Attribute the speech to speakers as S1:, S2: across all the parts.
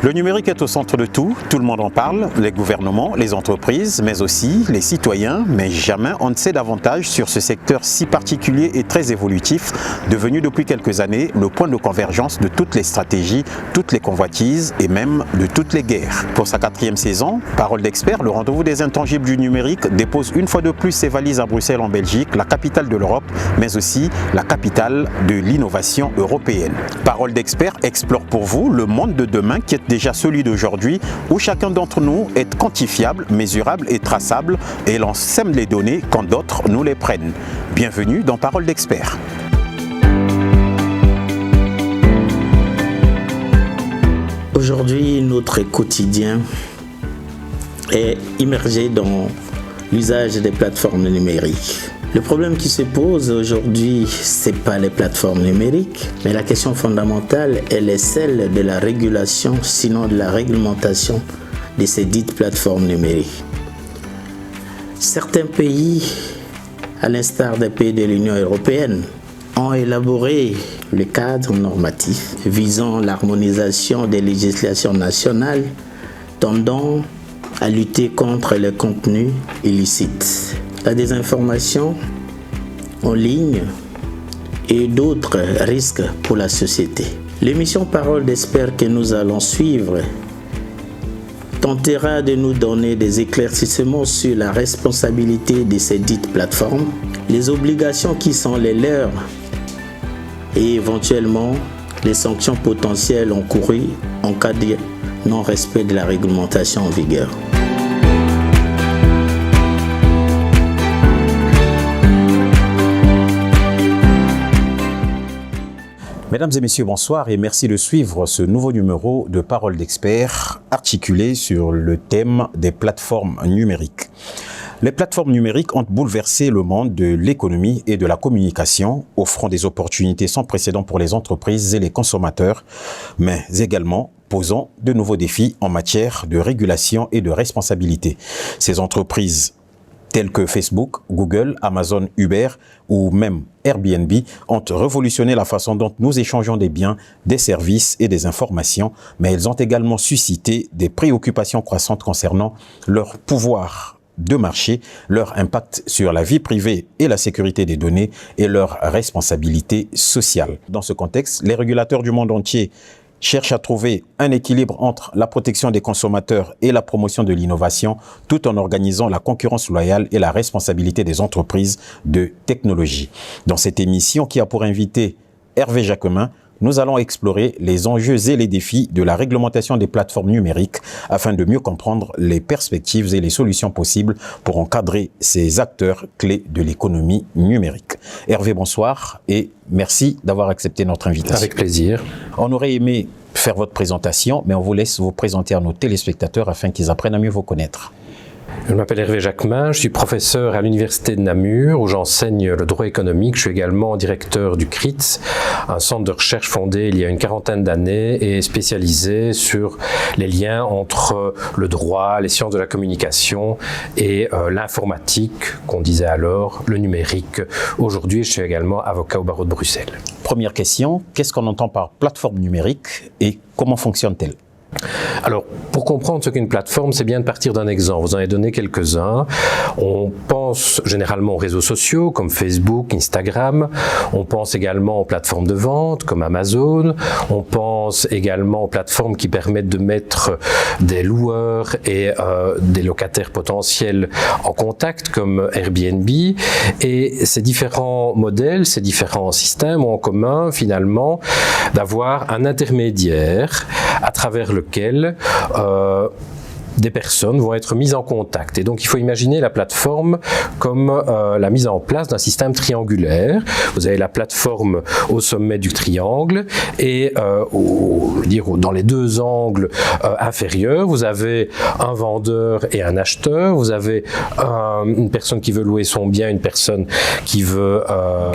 S1: Le numérique est au centre de tout le monde en parle, les gouvernements, les entreprises, mais aussi les citoyens, mais jamais on ne sait davantage sur ce secteur si particulier et très évolutif, devenu depuis quelques années le point de convergence de toutes les stratégies, toutes les convoitises et même de toutes les guerres. Pour sa 4e saison, Parole d'expert, le rendez-vous des intangibles du numérique dépose une fois de plus ses valises à Bruxelles en Belgique, la capitale de l'Europe, mais aussi la capitale de l'innovation européenne. Parole d'expert explore pour vous le monde de demain qui est déjà celui d'aujourd'hui, où chacun d'entre nous est quantifiable, mesurable et traçable, et l'on sème les données quand d'autres nous les prennent. Bienvenue dans Parole d'expert.
S2: Aujourd'hui, notre quotidien est immergé dans l'usage des plateformes numériques. Le problème qui se pose aujourd'hui, ce n'est pas les plateformes numériques, mais la question fondamentale, elle est celle de la régulation, sinon de la réglementation de ces dites plateformes numériques. Certains pays, à l'instar des pays de l'Union européenne, ont élaboré le cadre normatif visant l'harmonisation des législations nationales tendant à lutter contre les contenus illicites, la désinformation en ligne et d'autres risques pour la société. L'émission Parole d'expert que nous allons suivre tentera de nous donner des éclaircissements sur la responsabilité de ces dites plateformes, les obligations qui sont les leurs et éventuellement les sanctions potentielles encourues en cas de non-respect de la réglementation en vigueur.
S1: Mesdames et messieurs, bonsoir et merci de suivre ce nouveau numéro de Parole d'expert articulé sur le thème des plateformes numériques. Les plateformes numériques ont bouleversé le monde de l'économie et de la communication, offrant des opportunités sans précédent pour les entreprises et les consommateurs, mais également posant de nouveaux défis en matière de régulation et de responsabilité. Ces entreprises telles que Facebook, Google, Amazon, Uber ou même Airbnb ont révolutionné la façon dont nous échangeons des biens, des services et des informations, mais elles ont également suscité des préoccupations croissantes concernant leur pouvoir de marché, leur impact sur la vie privée et la sécurité des données et leur responsabilité sociale. Dans ce contexte, les régulateurs du monde entier cherchent à trouver un équilibre entre la protection des consommateurs et la promotion de l'innovation, tout en organisant la concurrence loyale et la responsabilité des entreprises de technologie. Dans cette émission qui a pour invité Hervé Jacquemin, nous allons explorer les enjeux et les défis de la réglementation des plateformes numériques afin de mieux comprendre les perspectives et les solutions possibles pour encadrer ces acteurs clés de l'économie numérique. Hervé, bonsoir et merci d'avoir accepté notre invitation.
S3: Avec plaisir.
S1: On aurait aimé faire votre présentation, mais on vous laisse vous présenter à nos téléspectateurs afin qu'ils apprennent à mieux vous connaître.
S3: Je m'appelle Hervé Jacquemin, je suis professeur à l'Université de Namur où j'enseigne le droit économique. Je suis également directeur du CRITS, un centre de recherche fondé il y a une 40aine d'années et spécialisé sur les liens entre le droit, les sciences de la communication et l'informatique, qu'on disait alors, le numérique. Aujourd'hui, je suis également avocat au barreau de Bruxelles.
S1: Première question, qu'est-ce qu'on entend par plateforme numérique et comment fonctionne-t-elle ?
S3: Alors, pour comprendre ce qu'est une plateforme, c'est bien de partir d'un exemple. Vous en avez donné quelques-uns. On pense généralement aux réseaux sociaux comme Facebook, Instagram. On pense également aux plateformes de vente comme Amazon. On pense également aux plateformes qui permettent de mettre des loueurs et des locataires potentiels en contact comme Airbnb. Et ces différents modèles, ces différents systèmes ont en commun finalement d'avoir un intermédiaire à travers lequel des personnes vont être mises en contact. Et donc, il faut imaginer la plateforme comme la mise en place d'un système triangulaire. Vous avez la plateforme au sommet du triangle et dans les deux angles inférieurs, vous avez un vendeur et un acheteur. Vous avez une personne qui veut louer son bien, une personne qui veut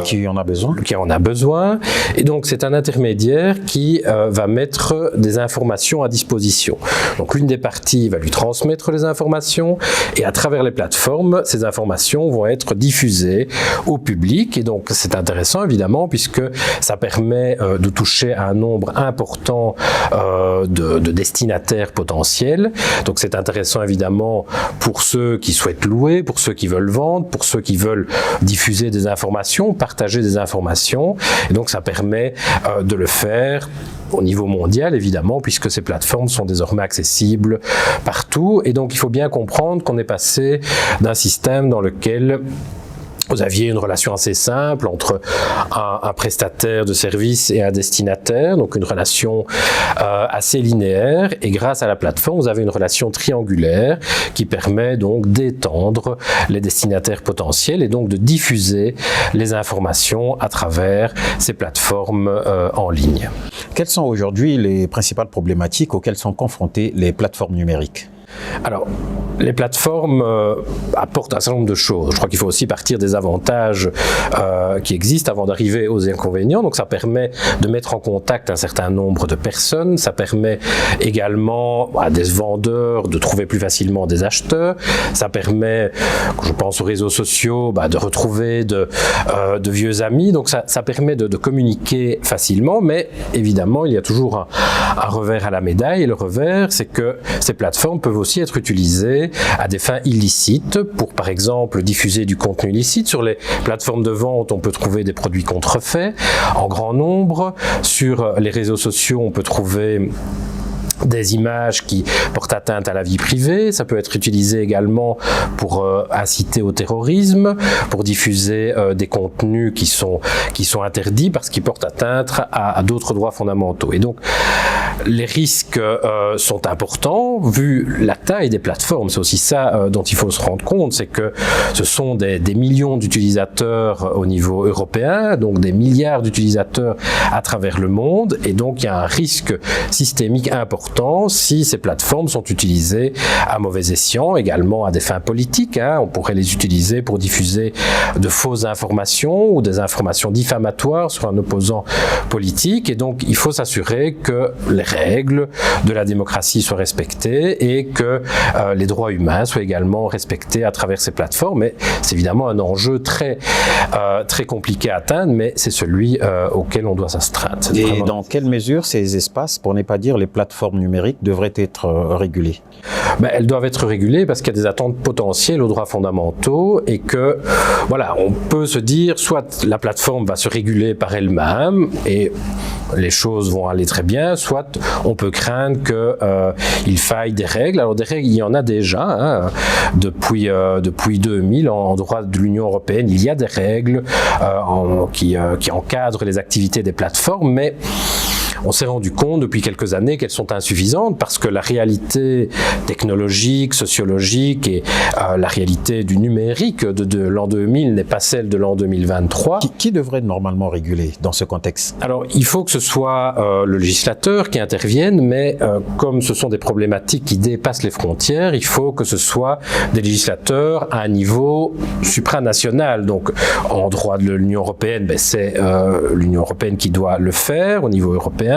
S1: qui en a besoin.
S3: Et donc, c'est un intermédiaire qui va mettre des informations à disposition. Donc, l'une des parties va lui transmettre les informations et à travers les plateformes, ces informations vont être diffusées au public et donc c'est intéressant évidemment puisque ça permet de toucher à un nombre important de destinataires potentiels. Donc c'est intéressant évidemment pour ceux qui souhaitent louer, pour ceux qui veulent vendre, pour ceux qui veulent diffuser des informations, partager des informations. Et donc ça permet de le faire au niveau mondial, évidemment, puisque ces plateformes sont désormais accessibles partout. Et donc, il faut bien comprendre qu'on est passé d'un système dans lequel vous aviez une relation assez simple entre un prestataire de service et un destinataire, donc une relation assez linéaire. Et grâce à la plateforme, vous avez une relation triangulaire qui permet donc d'étendre les destinataires potentiels et donc de diffuser les informations à travers ces plateformes en ligne.
S1: Quelles sont aujourd'hui les principales problématiques auxquelles sont confrontées les plateformes numériques ?
S3: Alors, les plateformes apportent un certain nombre de choses. Je crois qu'il faut aussi partir des avantages qui existent avant d'arriver aux inconvénients. Donc ça permet de mettre en contact un certain nombre de personnes. Ça permet également à des vendeurs de trouver plus facilement des acheteurs. Ça permet, je pense aux réseaux sociaux, de retrouver de vieux amis. Donc ça permet de communiquer facilement. Mais évidemment, il y a toujours un revers à la médaille. Et le revers, c'est que ces plateformes peuvent aussi être utilisées à des fins illicites pour, par exemple, diffuser du contenu illicite. Sur les plateformes de vente, on peut trouver des produits contrefaits en grand nombre. Sur les réseaux sociaux, on peut trouver des images qui portent atteinte à la vie privée. Ça peut être utilisé également pour inciter au terrorisme, pour diffuser des contenus qui sont interdits parce qu'ils portent atteinte à d'autres droits fondamentaux. Et donc, les risques sont importants vu la taille des plateformes. C'est aussi ça dont il faut se rendre compte, c'est que ce sont des millions d'utilisateurs au niveau européen, donc des milliards d'utilisateurs à travers le monde, et donc il y a un risque systémique important si ces plateformes sont utilisées à mauvais escient, également à des fins politiques. On pourrait les utiliser pour diffuser de fausses informations ou des informations diffamatoires sur un opposant politique, et donc il faut s'assurer que les règles de la démocratie soient respectées et que les droits humains soient également respectés à travers ces plateformes. Mais c'est évidemment un enjeu très compliqué à atteindre, mais c'est celui auquel on doit s'astreindre.
S1: Et dans quelle mesure ces espaces, pour ne pas dire les plateformes numériques, devraient être régulés ?
S3: Elles doivent être régulées parce qu'il y a des attentes potentielles aux droits fondamentaux et que, voilà, on peut se dire soit la plateforme va se réguler par elle-même et les choses vont aller très bien, soit on peut craindre qu'il faille des règles. Alors des règles, il y en a déjà. Depuis 2000, en droit de l'Union européenne, il y a des règles qui encadrent les activités des plateformes, mais on s'est rendu compte depuis quelques années qu'elles sont insuffisantes parce que la réalité technologique, sociologique et la réalité du numérique de l'an 2000 n'est pas celle de l'an 2023.
S1: Qui devrait normalement réguler dans ce contexte ?
S3: Alors, il faut que ce soit le législateur qui intervienne, mais comme ce sont des problématiques qui dépassent les frontières, il faut que ce soit des législateurs à un niveau supranational. Donc, en droit de l'Union européenne, c'est l'Union européenne qui doit le faire au niveau européen.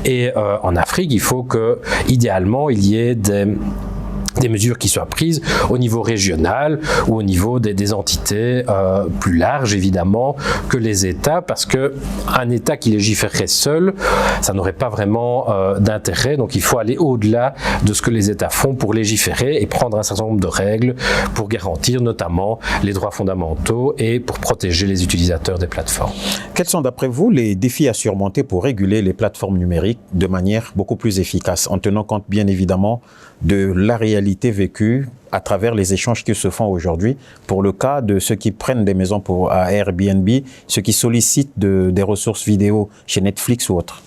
S3: Et en Afrique, il faut que, idéalement, il y ait des mesures qui soient prises au niveau régional ou au niveau des entités plus larges, évidemment, que les États, parce qu'un État qui légiférerait seul, ça n'aurait pas vraiment d'intérêt. Donc il faut aller au-delà de ce que les États font pour légiférer et prendre un certain nombre de règles pour garantir notamment les droits fondamentaux et pour protéger les utilisateurs des plateformes.
S1: Quels sont d'après vous les défis à surmonter pour réguler les plateformes numériques de manière beaucoup plus efficace, en tenant compte bien évidemment de la réalité vécue à travers les échanges qui se font aujourd'hui, pour le cas de ceux qui prennent des maisons à Airbnb, ceux qui sollicitent des ressources vidéo chez Netflix ou autres?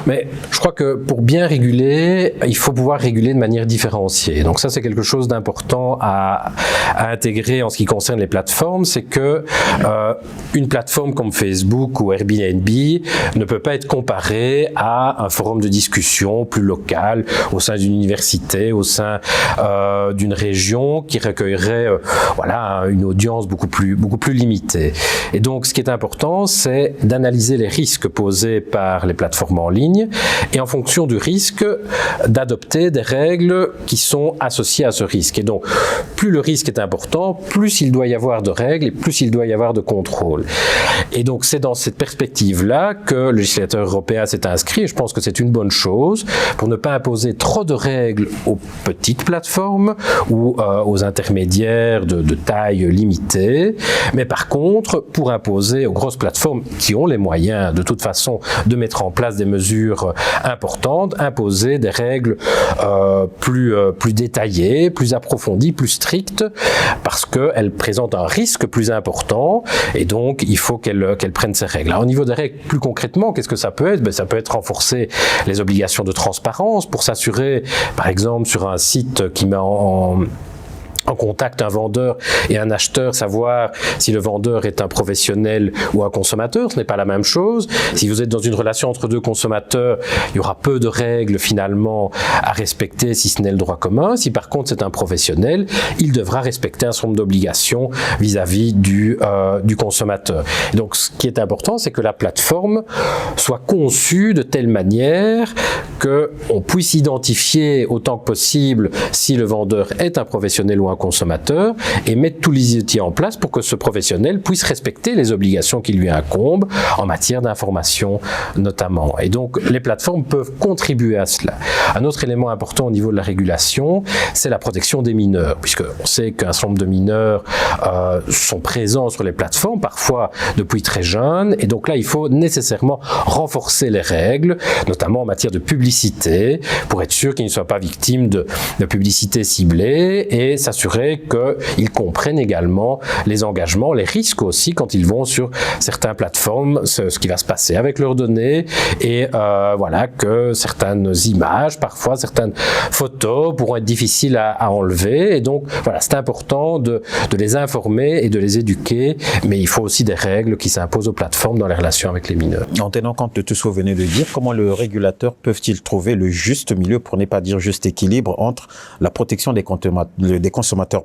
S3: Mais je crois que pour bien réguler, il faut pouvoir réguler de manière différenciée. Donc ça, c'est quelque chose d'important à intégrer en ce qui concerne les plateformes, c'est que une plateforme comme Facebook ou Airbnb ne peut pas être comparée à un forum de discussion plus local au sein d'une université, au sein d'une région qui recueillerait une audience beaucoup plus limitée. Et donc, ce qui est important, c'est d'analyser les risques posés par les plateformes automatiquement en ligne, et en fonction du risque, d'adopter des règles qui sont associées à ce risque. Et donc, plus le risque est important, plus il doit y avoir de règles et plus il doit y avoir de contrôle. Et donc, c'est dans cette perspective-là que le législateur européen s'est inscrit, et je pense que c'est une bonne chose, pour ne pas imposer trop de règles aux petites plateformes ou aux intermédiaires de taille limitée, mais par contre, pour imposer aux grosses plateformes qui ont les moyens, de toute façon, de mettre en place des mesures importantes, imposer des règles plus détaillées, plus approfondies, plus strictes, parce qu'elles présentent un risque plus important, et donc il faut qu'elles prennent ces règles. Alors, au niveau des règles, plus concrètement, qu'est-ce que ça peut être? Ça peut être renforcer les obligations de transparence pour s'assurer, par exemple, sur un site qui met en contact un vendeur et un acheteur, savoir si le vendeur est un professionnel ou un consommateur. Ce n'est pas la même chose. Si vous êtes dans une relation entre deux consommateurs, il y aura peu de règles finalement à respecter, si ce n'est le droit commun. Si par contre c'est un professionnel, il devra respecter un certain nombre d'obligations vis-à-vis du consommateur. Et donc ce qui est important, c'est que la plateforme soit conçue de telle manière qu'on puisse identifier autant que possible si le vendeur est un professionnel ou un consommateur, et mettre tous les outils en place pour que ce professionnel puisse respecter les obligations qui lui incombent en matière d'information notamment. Et donc les plateformes peuvent contribuer à cela. Un autre élément important au niveau de la régulation, c'est la protection des mineurs, puisqu'on sait qu'un certain nombre de mineurs sont présents sur les plateformes, parfois depuis très jeunes, et donc là il faut nécessairement renforcer les règles, notamment en matière de publicité, pour être sûr qu'ils ne soient pas victimes de publicité ciblée, et s'assurer qu'ils comprennent également les engagements, les risques aussi quand ils vont sur certaines plateformes, ce qui va se passer avec leurs données, et voilà, que certaines images, parfois certaines photos pourront être difficiles à enlever, et donc voilà, c'est important de les informer et de les éduquer, mais il faut aussi des règles qui s'imposent aux plateformes dans les relations avec les mineurs.
S1: En tenant compte de tout ce que vous venez de dire, comment le régulateur peut-il trouver le juste milieu, pour ne pas dire juste équilibre, entre la protection des consommateurs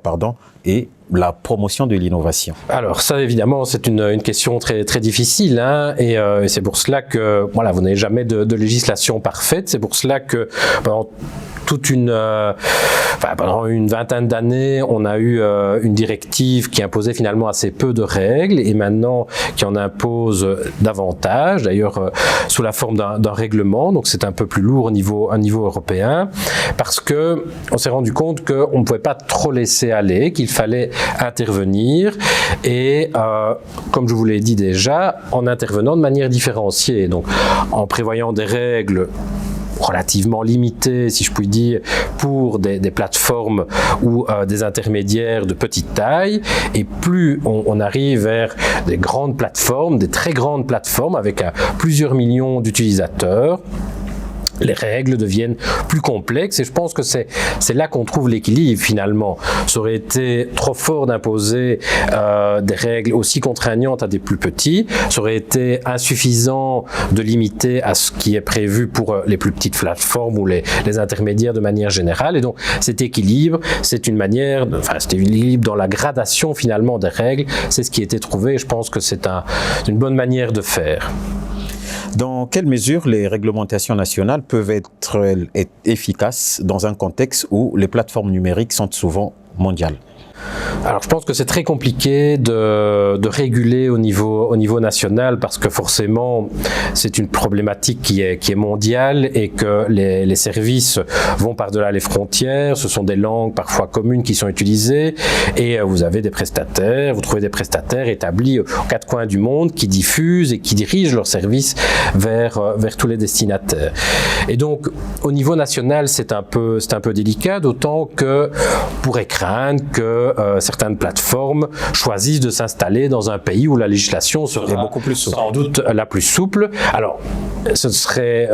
S1: et la promotion de l'innovation?
S3: Alors ça, évidemment, c'est une question très, très difficile, hein, et c'est pour cela que voilà, vous n'avez jamais de législation parfaite. C'est pour cela que pendant une vingtaine d'années, on a eu une directive qui imposait finalement assez peu de règles, et maintenant qui en impose davantage, d'ailleurs sous la forme d'un règlement, donc c'est un peu plus lourd au niveau européen, parce que on s'est rendu compte qu'on ne pouvait pas trop laisser aller, qu'il fallait intervenir, et comme je vous l'ai dit déjà, en intervenant de manière différenciée, donc en prévoyant des règles relativement limitées, si je puis dire, pour des plateformes ou des intermédiaires de petite taille, et plus on arrive vers des grandes plateformes, des très grandes plateformes avec plusieurs millions d'utilisateurs, les règles deviennent plus complexes, et je pense que c'est là qu'on trouve l'équilibre finalement. Ça aurait été trop fort d'imposer des règles aussi contraignantes à des plus petits, ça aurait été insuffisant de limiter à ce qui est prévu pour les plus petites plateformes ou les intermédiaires de manière générale, et donc cet équilibre, c'est une manière, c'est un équilibre dans la gradation finalement des règles, c'est ce qui a été trouvé, et je pense que c'est une bonne manière de faire.
S1: Dans quelle mesure les réglementations nationales peuvent être efficaces dans un contexte où les plateformes numériques sont souvent mondiales?
S3: Alors je pense que c'est très compliqué de réguler au niveau national, parce que forcément c'est une problématique qui est mondiale, et que les services vont par-delà les frontières. Ce sont des langues parfois communes qui sont utilisées, et vous avez vous trouvez des prestataires établis aux quatre coins du monde qui diffusent et qui dirigent leurs services vers tous les destinataires. Et donc au niveau national c'est un peu délicat, d'autant que on pourrait craindre que certaines plateformes choisissent de s'installer dans un pays où la législation serait
S1: beaucoup plus souple,
S3: sans doute la plus souple. Alors, ce ne serait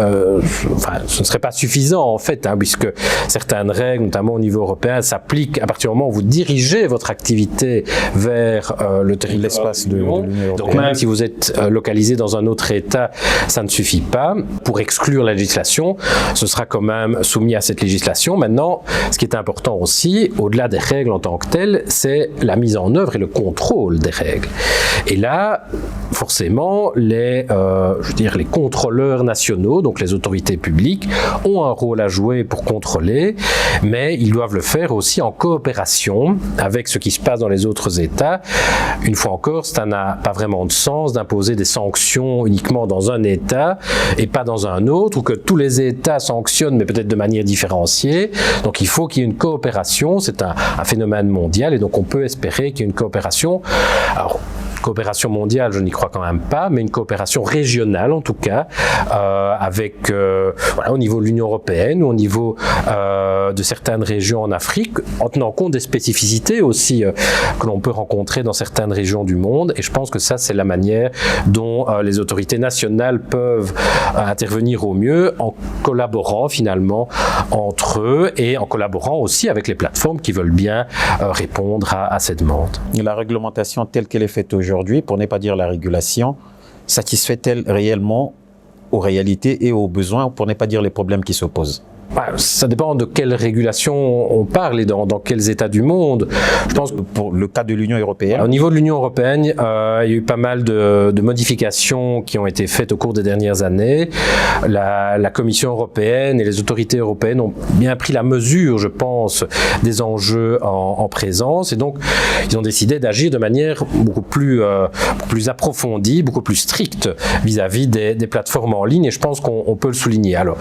S3: pas suffisant en fait, hein, puisque certaines règles, notamment au niveau européen, s'appliquent à partir du moment où vous dirigez votre activité vers le territoire,
S1: l'espace de l'Union européenne.
S3: Donc même si vous êtes localisé dans un autre État, ça ne suffit pas. Pour exclure la législation, ce sera quand même soumis à cette législation. Maintenant, ce qui est important aussi, au-delà des règles en tant que telles, c'est la mise en œuvre et le contrôle des règles. Et là, forcément, les contrôleurs nationaux, donc les autorités publiques, ont un rôle à jouer pour contrôler, mais ils doivent le faire aussi en coopération avec ce qui se passe dans les autres États. Une fois encore, ça n'a pas vraiment de sens d'imposer des sanctions uniquement dans un État et pas dans un autre, ou que tous les États sanctionnent, mais peut-être de manière différenciée. Donc il faut qu'il y ait une coopération, c'est un phénomène mondial, et donc on peut espérer qu'il y ait une coopération. Alors, coopération mondiale, je n'y crois quand même pas, mais une coopération régionale en tout cas, avec au niveau de l'Union européenne ou au niveau de certaines régions en Afrique, en tenant compte des spécificités aussi que l'on peut rencontrer dans certaines régions du monde. Et je pense que ça, c'est la manière dont les autorités nationales peuvent intervenir au mieux, en collaborant finalement entre eux et en collaborant aussi avec les plateformes qui veulent bien répondre à ces demandes.
S1: Et la réglementation telle qu'elle est faite aujourd'hui, pour ne pas dire la régulation, satisfait-elle réellement aux réalités et aux besoins, pour ne pas dire les problèmes qui s'opposent?
S3: Ça dépend de quelle régulation on parle et dans quels États du monde.
S1: Je pense que pour le cas de l'Union européenne.
S3: Au niveau de l'Union européenne, il y a eu pas mal de modifications qui ont été faites au cours des dernières années. La Commission européenne et les autorités européennes ont bien pris la mesure, je pense, des enjeux en présence, et donc ils ont décidé d'agir de manière beaucoup plus approfondie, beaucoup plus stricte vis-à-vis des plateformes en ligne, et je pense qu'on peut le souligner. Alors,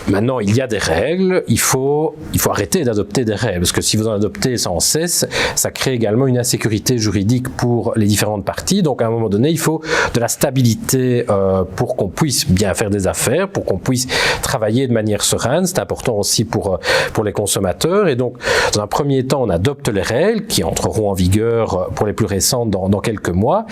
S3: maintenant, il y a des règles, il faut arrêter d'adopter des règles, parce que si vous en adoptez sans cesse, ça crée également une insécurité juridique pour les différentes parties. Donc à un moment donné, il faut de la stabilité pour qu'on puisse bien faire des affaires, pour qu'on puisse travailler de manière sereine. C'est important aussi pour les consommateurs. Et donc, dans un premier temps, on adopte les règles qui entreront en vigueur pour les plus récentes dans quelques mois.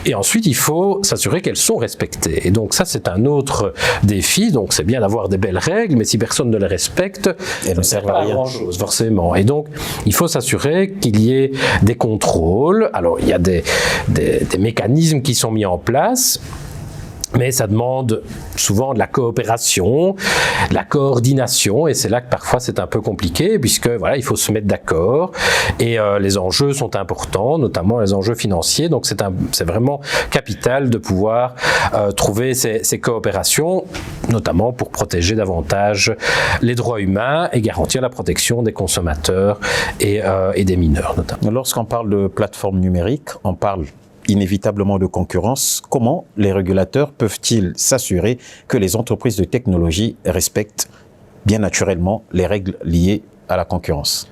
S3: Et ensuite, il faut s'assurer qu'elles sont respectées. Et donc ça, c'est un autre défi. Donc c'est bien d'avoir des belles règles, mais si personne ne les respecte, elles ne servent à rien, forcément. Et donc, il faut s'assurer qu'il y ait des contrôles. Alors, il y a des mécanismes qui sont mis en place, mais ça demande souvent de la coopération, de la coordination, et c'est là que parfois c'est un peu compliqué, puisque il faut se mettre d'accord, et les enjeux sont importants, notamment les enjeux financiers. Donc c'est vraiment capital de pouvoir trouver ces coopérations, notamment pour protéger davantage les droits humains et garantir la protection des consommateurs et des mineurs notamment.
S1: Lorsqu'on parle de plateformes numériques, on parle inévitablement de concurrence. Comment les régulateurs peuvent-ils s'assurer que les entreprises de technologie respectent bien naturellement les règles liées à la concurrence?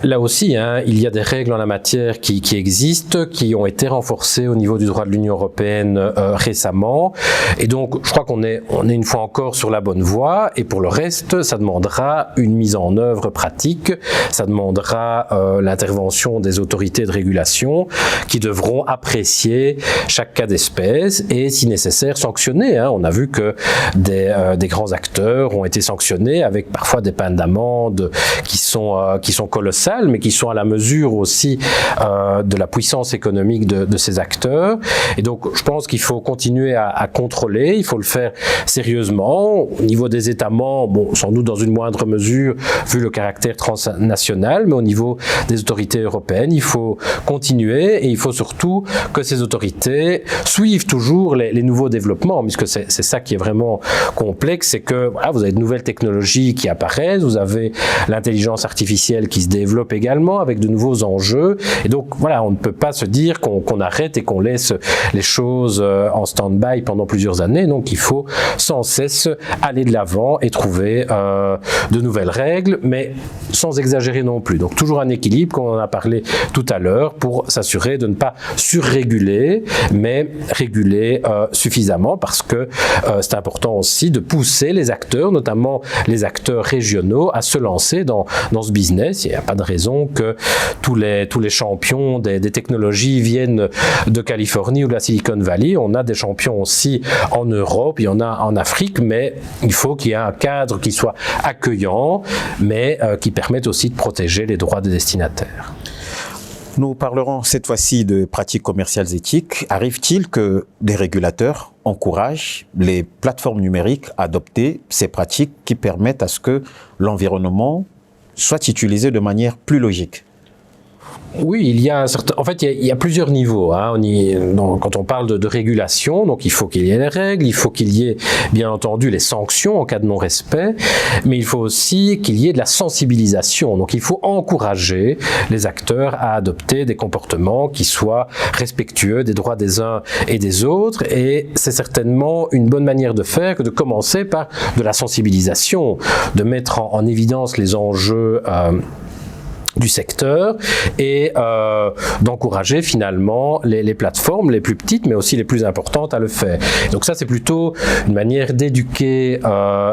S3: Là aussi, il y a des règles en la matière qui existent, qui ont été renforcées au niveau du droit de l'Union européenne récemment. Et donc, je crois qu'on est une fois encore sur la bonne voie. Et pour le reste, ça demandera une mise en œuvre pratique. Ça demandera l'intervention des autorités de régulation qui devront apprécier chaque cas d'espèce et, si nécessaire, sanctionner. On a vu que des grands acteurs ont été sanctionnés avec parfois des peines d'amende qui sont colossales, mais qui sont à la mesure aussi de la puissance économique de ces acteurs. Et donc, je pense qu'il faut continuer à contrôler, il faut le faire sérieusement. Au niveau des États membres, sans doute dans une moindre mesure, vu le caractère transnational, mais au niveau des autorités européennes, il faut continuer, et il faut surtout que ces autorités suivent toujours les nouveaux développements, puisque c'est ça qui est vraiment complexe, c'est que vous avez de nouvelles technologies qui apparaissent, vous avez l'intelligence artificielle qui se développe également avec de nouveaux enjeux, et donc on ne peut pas se dire qu'on arrête et qu'on laisse les choses en stand-by pendant plusieurs années. Donc il faut sans cesse aller de l'avant et trouver de nouvelles règles, mais sans exagérer non plus. Donc toujours un équilibre, comme on en a parlé tout à l'heure, pour s'assurer de ne pas surréguler, mais réguler suffisamment, parce que c'est important aussi de pousser les acteurs, notamment les acteurs régionaux, à se lancer dans ce business. Il n'y a pas de raison que tous les champions des technologies viennent de Californie ou de la Silicon Valley. On a des champions aussi en Europe, il y en a en Afrique, mais il faut qu'il y ait un cadre qui soit accueillant, mais qui permette aussi de protéger les droits des destinataires.
S1: Nous parlerons cette fois-ci de pratiques commerciales éthiques. Arrive-t-il que des régulateurs encouragent les plateformes numériques à adopter ces pratiques qui permettent à ce que l'environnement soit utilisé de manière plus logique?
S3: Oui, il y a plusieurs niveaux. Quand on parle de régulation, donc il faut qu'il y ait les règles, il faut qu'il y ait bien entendu les sanctions en cas de non-respect, mais il faut aussi qu'il y ait de la sensibilisation. Donc il faut encourager les acteurs à adopter des comportements qui soient respectueux des droits des uns et des autres, et c'est certainement une bonne manière de faire que de commencer par de la sensibilisation, de mettre en évidence les enjeux du secteur et d'encourager finalement les plateformes les plus petites mais aussi les plus importantes à le faire. Donc ça c'est plutôt une manière d'éduquer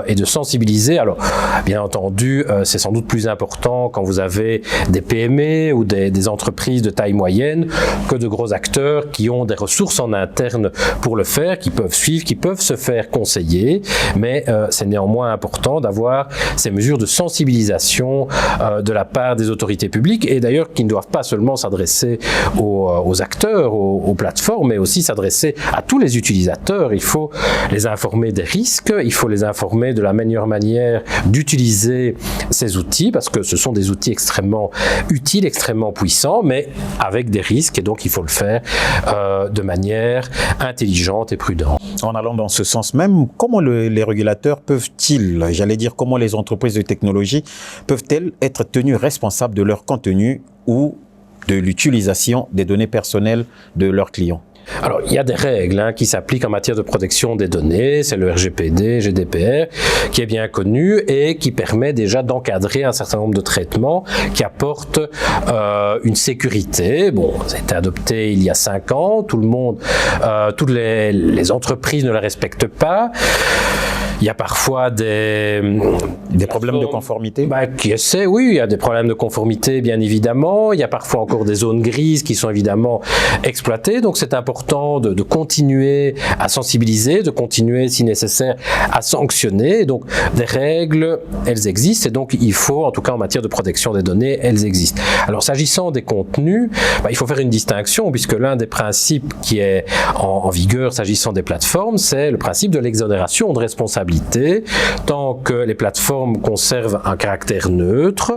S3: et de sensibiliser. Alors bien entendu c'est sans doute plus important quand vous avez des PME ou des entreprises de taille moyenne que de gros acteurs qui ont des ressources en interne pour le faire, qui peuvent suivre, qui peuvent se faire conseiller, mais c'est néanmoins important d'avoir ces mesures de sensibilisation de la part des autorités publiques, et d'ailleurs qui ne doivent pas seulement s'adresser aux acteurs, aux plateformes, mais aussi s'adresser à tous les utilisateurs. Il faut les informer des risques, il faut les informer de la meilleure manière d'utiliser ces outils, parce que ce sont des outils extrêmement utiles, extrêmement puissants, mais avec des risques, et donc il faut le faire de manière intelligente et prudente.
S1: En allant dans ce sens même, comment les régulateurs peuvent-ils, comment les entreprises de technologie peuvent-elles être tenues responsables de leur contenu ou de l'utilisation des données personnelles de leurs clients?
S3: Alors, il y a des règles qui s'appliquent en matière de protection des données, c'est le RGPD, GDPR, qui est bien connu et qui permet déjà d'encadrer un certain nombre de traitements qui apportent une sécurité. Bon, ça a été adopté il y a 5 ans, toutes les entreprises ne la respectent pas. Il y a parfois des
S1: problèmes de conformité.
S3: Oui, il y a des problèmes de conformité, bien évidemment. Il y a parfois encore des zones grises qui sont évidemment exploitées. Donc, c'est important de continuer à sensibiliser, de continuer, si nécessaire, à sanctionner. Donc, des règles, elles existent. Et donc, il faut, en tout cas en matière de protection des données, elles existent. Alors, s'agissant des contenus, il faut faire une distinction, puisque l'un des principes qui est en vigueur s'agissant des plateformes, c'est le principe de l'exonération de responsabilité. Tant que les plateformes conservent un caractère neutre,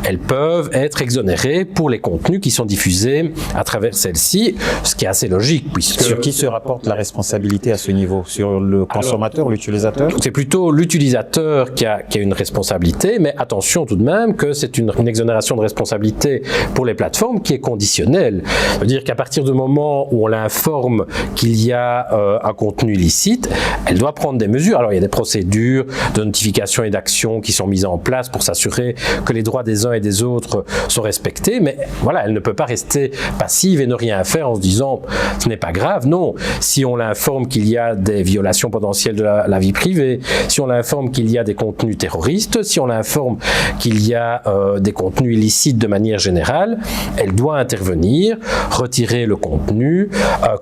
S3: elles peuvent être exonérées pour les contenus qui sont diffusés à travers celles-ci, ce qui est assez logique.
S1: Sur qui se rapporte la responsabilité à ce niveau? Sur le consommateur, l'utilisateur?
S3: C'est plutôt l'utilisateur qui a une responsabilité, mais attention tout de même que c'est une exonération de responsabilité pour les plateformes qui est conditionnelle. Ça veut dire qu'à partir du moment où on l'informe qu'il y a un contenu illicite, elle doit prendre des mesures. Alors il y a des procédures de notification et d'action qui sont mises en place pour s'assurer que les droits des uns et des autres sont respectés, mais voilà, elle ne peut pas rester passive et ne rien faire en se disant ce n'est pas grave. Non, si on l'informe qu'il y a des violations potentielles de la vie privée, si on l'informe qu'il y a des contenus terroristes, si on l'informe qu'il y a des contenus illicites de manière générale, elle doit intervenir, retirer le contenu,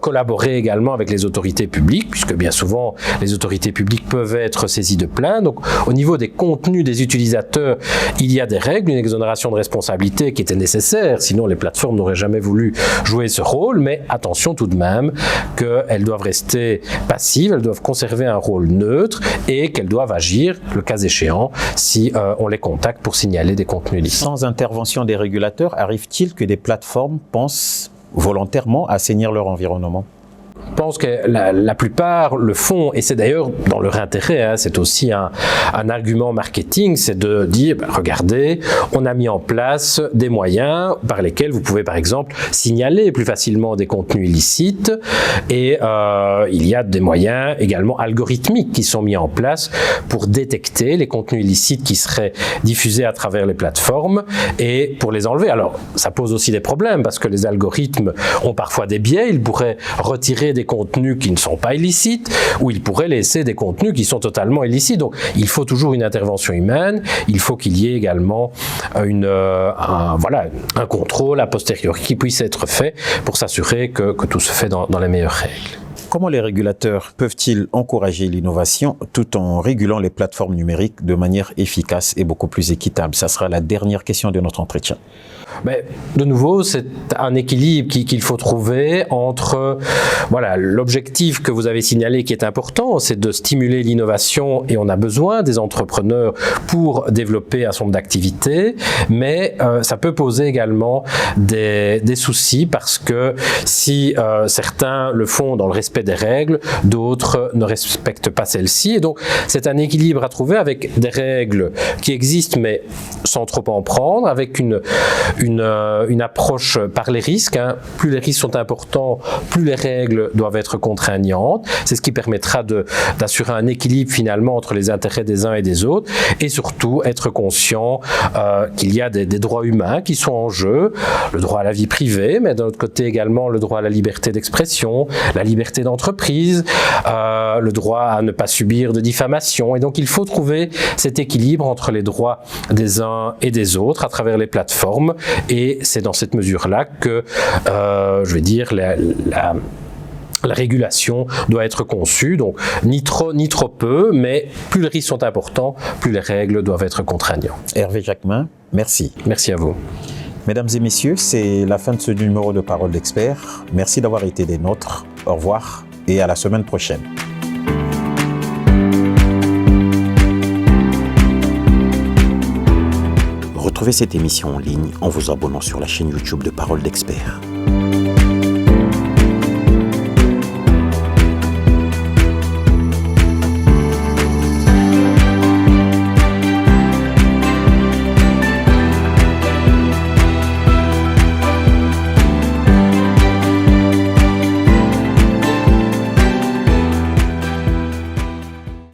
S3: collaborer également avec les autorités publiques, puisque bien souvent les autorités publiques peuvent être saisies de plaintes. Donc au niveau des contenus des utilisateurs, il y a des règles, une exonération de responsabilité qui était nécessaire, sinon les plateformes n'auraient jamais voulu jouer ce rôle, mais attention tout de même qu'elles doivent rester passives, elles doivent conserver un rôle neutre et qu'elles doivent agir, le cas échéant, si on les contacte pour signaler des contenus illicites.
S1: Sans intervention des régulateurs, arrive-t-il que des plateformes pensent volontairement à assainir leur environnement?
S3: Je pense que la plupart le font, et c'est d'ailleurs dans leur intérêt, c'est aussi un argument marketing, c'est de dire, regardez, on a mis en place des moyens par lesquels vous pouvez par exemple signaler plus facilement des contenus illicites, et il y a des moyens également algorithmiques qui sont mis en place pour détecter les contenus illicites qui seraient diffusés à travers les plateformes et pour les enlever. Alors ça pose aussi des problèmes parce que les algorithmes ont parfois des biais, ils pourraient retirer des contenus qui ne sont pas illicites, ou ils pourraient laisser des contenus qui sont totalement illicites. Donc il faut toujours une intervention humaine, il faut qu'il y ait également un contrôle a posteriori qui puisse être fait pour s'assurer que tout se fait dans les meilleures règles.
S1: comment les régulateurs peuvent-ils encourager l'innovation tout en régulant les plateformes numériques de manière efficace et beaucoup plus équitable? Ça sera la dernière question de notre entretien.
S3: Mais de nouveau, c'est un équilibre qu'il faut trouver entre l'objectif que vous avez signalé qui est important, c'est de stimuler l'innovation et on a besoin des entrepreneurs pour développer un certain nombre d'activités, mais ça peut poser également des soucis parce que si certains le font dans le respect des règles, d'autres ne respectent pas celles-ci. Et donc, c'est un équilibre à trouver avec des règles qui existent, mais sans trop en prendre, avec une approche par les risques. Plus les risques sont importants, plus les règles doivent être contraignantes. C'est ce qui permettra d'assurer un équilibre finalement entre les intérêts des uns et des autres et surtout être conscient qu'il y a des droits humains qui sont en jeu, le droit à la vie privée, mais d'un autre côté également le droit à la liberté d'expression, la liberté d'entreprise, le droit à ne pas subir de diffamation. Et donc il faut trouver cet équilibre entre les droits des uns et des autres à travers les plateformes. Et c'est dans cette mesure-là que, la régulation doit être conçue, donc ni trop peu, mais plus les risques sont importants, plus les règles doivent être contraignantes.
S1: Hervé Jacquemin, merci.
S3: Merci à vous.
S1: Mesdames et messieurs, c'est la fin de ce numéro de Parole d'Expert. Merci d'avoir été des nôtres. Au revoir et à la semaine prochaine. Retrouvez cette émission en ligne en vous abonnant sur la chaîne YouTube de Parole d'Expert.